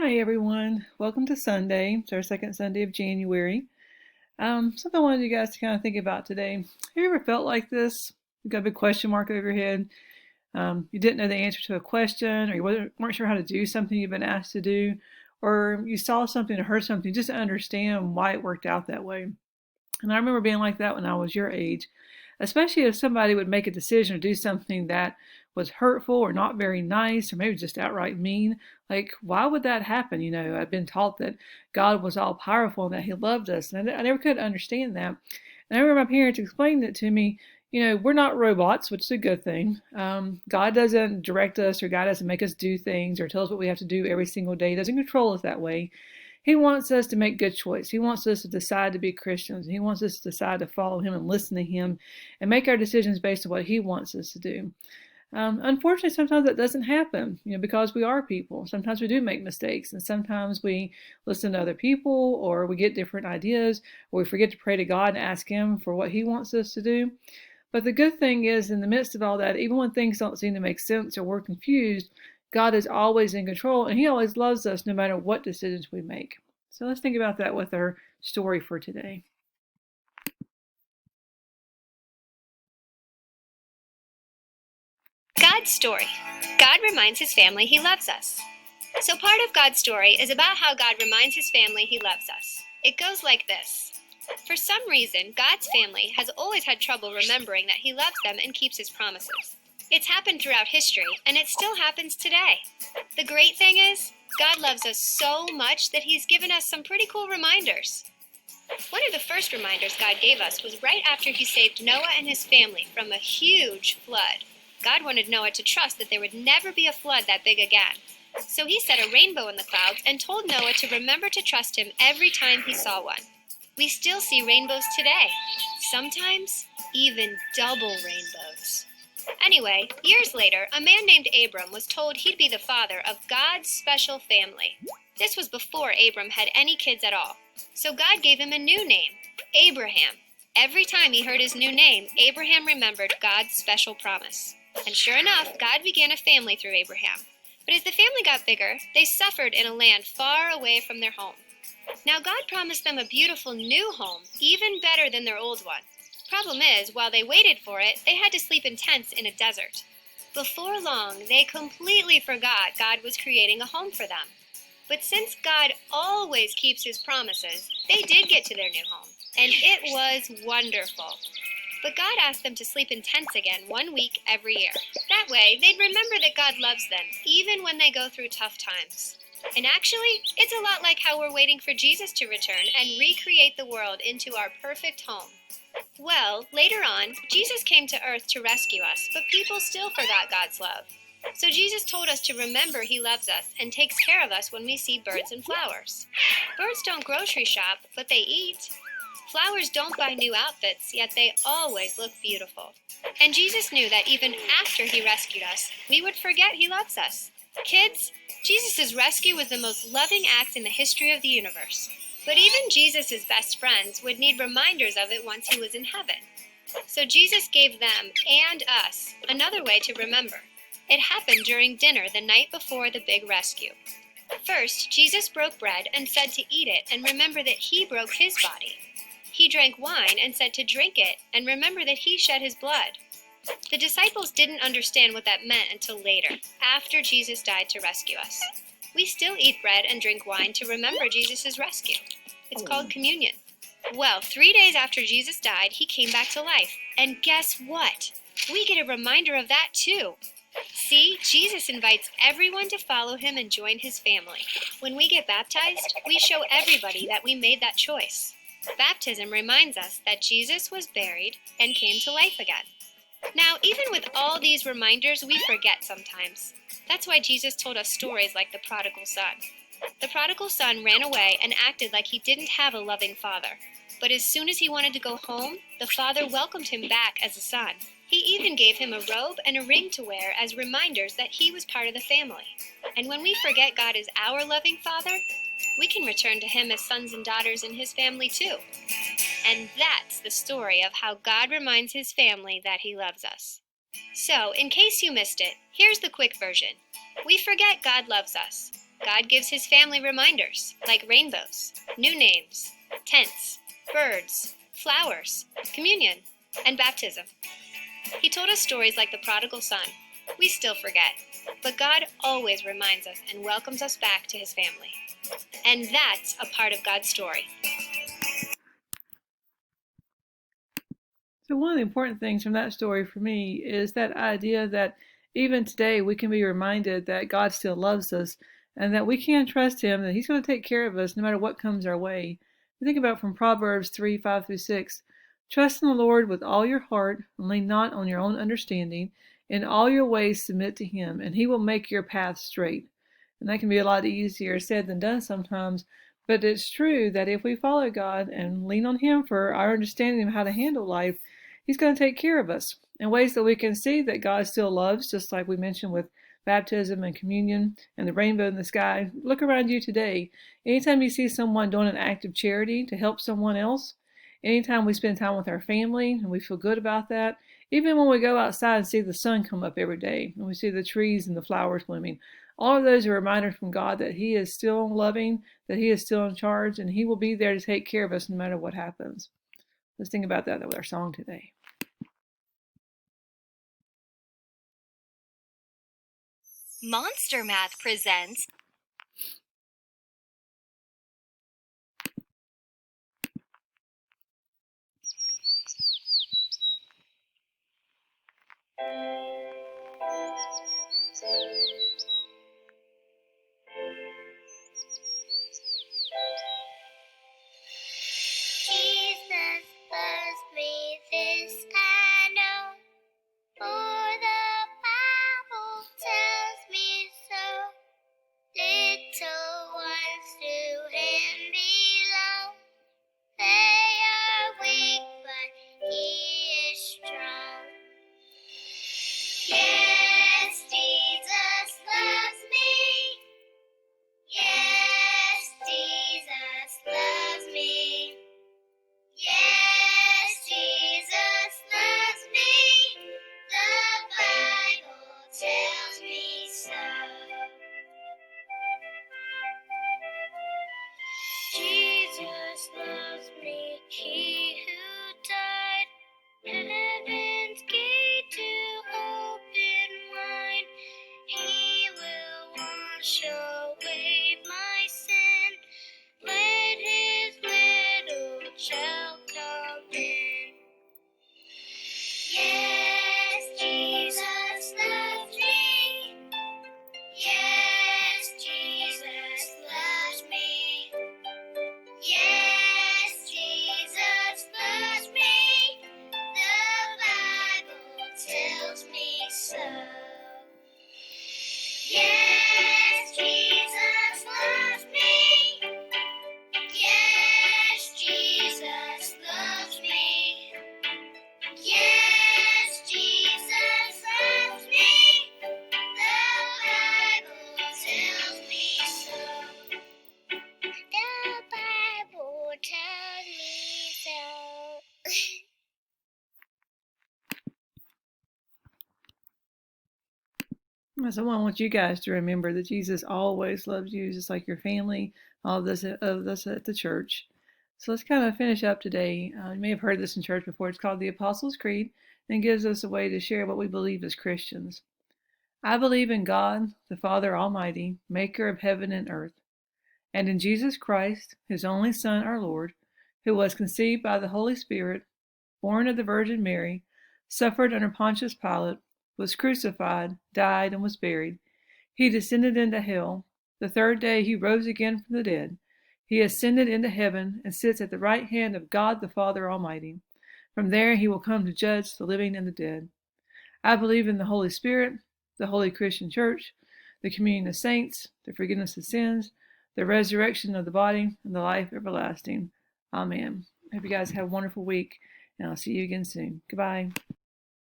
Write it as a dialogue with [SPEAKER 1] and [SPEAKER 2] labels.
[SPEAKER 1] Hi everyone, welcome to Sunday. It's our second Sunday of January. Something I wanted you guys to kind of think about today. Have you ever felt like this? You got a big question mark over your head. You didn't know the answer to a question, or you weren't sure how to do something you've been asked to do, or you saw something or heard something just to understand why it worked out that way. And I remember being like that when I was your age, especially if somebody would make a decision to do something that was hurtful or not very nice or maybe just outright mean. Like, why would that happen? I'd been taught that God was all powerful and that He loved us, and I never could understand that. And I remember my parents explaining it to me. We're not robots, which is a good thing. God doesn't direct us, or God doesn't make us do things or tell us what we have to do every single day. He doesn't control us that way. He wants us to make good choice. He wants us to decide to be Christians. He wants us to decide to follow Him and listen to Him and make our decisions based on what He wants us to do. Unfortunately, sometimes that doesn't happen, because we are people. Sometimes we do make mistakes, and sometimes we listen to other people, or we get different ideas, or we forget to pray to God and ask Him for what He wants us to do. But the good thing is, in the midst of all that, even when things don't seem to make sense or we're confused, God is always in control, and He always loves us no matter what decisions we make. So let's think about that with our story for today.
[SPEAKER 2] God's story. God reminds His family He loves us. So part of God's story is about how God reminds His family He loves us. It goes like this. For some reason, God's family has always had trouble remembering that He loves them and keeps His promises. It's happened throughout history, and it still happens today. The great thing is, God loves us so much that He's given us some pretty cool reminders. One of the first reminders God gave us was right after He saved Noah and his family from a huge flood. God wanted Noah to trust that there would never be a flood that big again. So He set a rainbow in the clouds and told Noah to remember to trust Him every time he saw one. We still see rainbows today. Sometimes even double rainbows. Anyway, years later, a man named Abram was told he'd be the father of God's special family. This was before Abram had any kids at all. So God gave him a new name, Abraham. Every time he heard his new name, Abraham remembered God's special promise. And sure enough, God began a family through Abraham. But as the family got bigger, they suffered in a land far away from their home. Now God promised them a beautiful new home, even better than their old one. Problem is, while they waited for it, they had to sleep in tents in a desert. Before long, they completely forgot God was creating a home for them. But since God always keeps His promises, they did get to their new home, and it was wonderful. But God asked them to sleep in tents again 1 week every year. That way, they'd remember that God loves them, even when they go through tough times. And actually, it's a lot like how we're waiting for Jesus to return and recreate the world into our perfect home. Well, later on, Jesus came to earth to rescue us, but people still forgot God's love. So Jesus told us to remember He loves us and takes care of us when we see birds and flowers. Birds don't grocery shop, but they eat. Flowers don't buy new outfits, yet they always look beautiful. And Jesus knew that even after He rescued us, we would forget He loves us. Kids, Jesus' rescue was the most loving act in the history of the universe. But even Jesus' best friends would need reminders of it once He was in heaven. So Jesus gave them, and us, another way to remember. It happened during dinner the night before the big rescue. First, Jesus broke bread and said to eat it and remember that He broke His body. He drank wine and said to drink it and remember that He shed His blood. The disciples didn't understand what that meant until later, after Jesus died to rescue us. We still eat bread and drink wine to remember Jesus' rescue. It's called communion. Well, 3 days after Jesus died, He came back to life. And guess what? We get a reminder of that too. See, Jesus invites everyone to follow Him and join His family. When we get baptized, we show everybody that we made that choice. Baptism reminds us that Jesus was buried and came to life again. Now, even with all these reminders, we forget sometimes. That's why Jesus told us stories like the prodigal son. The prodigal son ran away and acted like he didn't have a loving father. But as soon as he wanted to go home, the father welcomed him back as a son. He even gave him a robe and a ring to wear as reminders that he was part of the family. And when we forget God is our loving Father, we can return to Him as sons and daughters in His family too. And that's the story of how God reminds His family that He loves us. So, in case you missed it, here's the quick version. We forget God loves us. God gives his family reminders, like rainbows, new names, tents, birds, flowers, communion, and baptism. He told us stories like the prodigal son. We still forget, but God always reminds us and welcomes us back to his family. And that's a part of God's story.
[SPEAKER 1] So one of the important things from that story for me is that idea that even today we can be reminded that God still loves us and that we can trust him, that he's going to take care of us no matter what comes our way. I think about from Proverbs 3:5-6. Trust in the Lord with all your heart and lean not on your own understanding. In all your ways submit to him, and he will make your path straight. And that can be a lot easier said than done sometimes, but it's true that if we follow God and lean on him for our understanding of how to handle life, he's going to take care of us in ways that we can see that God still loves, just like we mentioned with baptism and communion and the rainbow in the sky. Look around you today. Anytime you see someone doing an act of charity to help someone else, anytime we spend time with our family and we feel good about that, even when we go outside and see the sun come up every day and we see the trees and the flowers blooming, all of those are reminders from God that he is still loving, that he is still in charge, and he will be there to take care of us no matter what happens. Let's think about that with our song today.
[SPEAKER 2] Monster Math presents Jesus loves me, this I know, for the Bible tells me so. Little ones to him belong. They are weak, but he is strong. Yes, Jesus loves me. Yes, Jesus loves me. Yes, Jesus loves me. The Bible tells me so. Jesus loves me, he who died, heaven's gate to open wide. He will wash away my sin. Let his little child come in. Yes, Jesus loves me. Yes, Jesus loves me. Yes, Jesus loves me. The Bible tells me so. Yes, Jesus loves me. Yes, Jesus loves me. Yes, Jesus loves me. The Bible tells me so. The Bible tells me so.
[SPEAKER 1] So I want you guys to remember that Jesus always loves you, just like your family, all of us at the church. So let's kind of finish up today. You may have heard this in church before. It's called the Apostles' Creed and gives us a way to share what we believe as Christians. I believe in God, the Father Almighty, maker of heaven and earth, and in Jesus Christ, his only Son, our Lord, who was conceived by the Holy Spirit, born of the Virgin Mary, suffered under Pontius Pilate, was crucified, died, and was buried. He descended into hell. The third day he rose again from the dead. He ascended into heaven and sits at the right hand of God the Father Almighty. From there he will come to judge the living and the dead. I believe in the Holy Spirit, the Holy Christian Church, the communion of saints, the forgiveness of sins, the resurrection of the body, and the life everlasting. Amen. I hope you guys have a wonderful week, and I'll see you again soon. Goodbye.